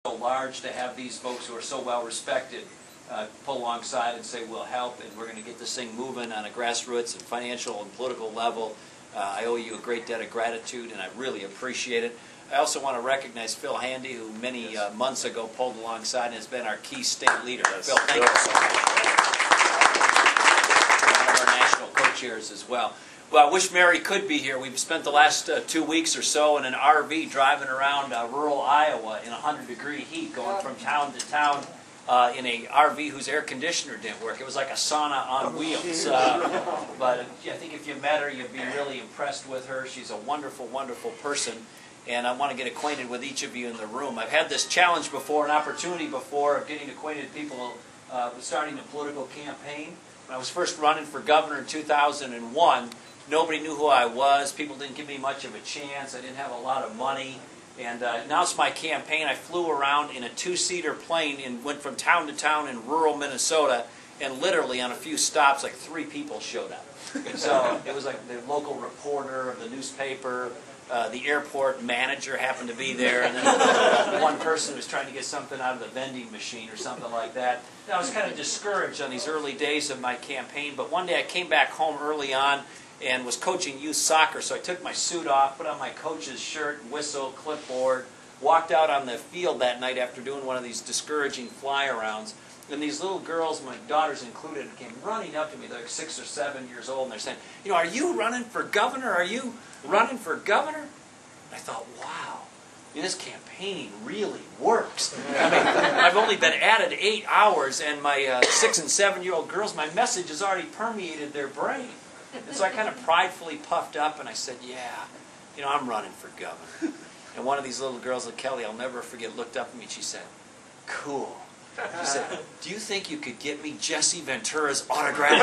so large to have these folks who are so well respected pull alongside and say we'll help, and we're going to get this thing moving on a grassroots and financial and political level. I owe you a great debt of gratitude, and I really appreciate it. I also want to recognize Phil Handy, who many months ago pulled alongside and has been our key state leader. Phil, thank you so much. One of our national co-chairs as well. Well, I wish Mary could be here. We've spent the last 2 weeks or so in an RV driving around rural Iowa in 100-degree heat, going from town to town in a RV whose air conditioner didn't work. It was like a sauna on wheels. But I think if you met her, you'd be really impressed with her. She's a wonderful, wonderful person. And I want to get acquainted with each of you in the room. I've had this challenge before, an opportunity before, of getting acquainted with people starting a political campaign. When I was first running for governor in 2001, nobody knew who I was. People didn't give me much of a chance. I didn't have a lot of money. And now it's my campaign. I flew around in a 2-seater plane and went from town to town in rural Minnesota, and literally on a few stops, like 3 people showed up. So it was like the local reporter of the newspaper, the airport manager happened to be there, and then one person was trying to get something out of the vending machine or something like that. And I was kind of discouraged on these early days of my campaign, but one day I came back home early on and was coaching youth soccer, so I took my suit off, put on my coach's shirt, whistle, clipboard, walked out on the field that night after doing one of these discouraging fly-arounds, and these little girls, my daughters included, came running up to me. They're like 6 or 7 years old, and they're saying, "You know, are you running for governor? Are you running for governor?" And I thought, wow, this campaigning really works. I mean, I've only been at it 8 hours, and my 6 and 7-year-old girls, my message has already permeated their brain. And so I kind of pridefully puffed up, and I said, yeah, you know, I'm running for governor. And one of these little girls, Kelly, I'll never forget, looked up at me and she said, cool. She said, do you think you could get me Jesse Ventura's autograph?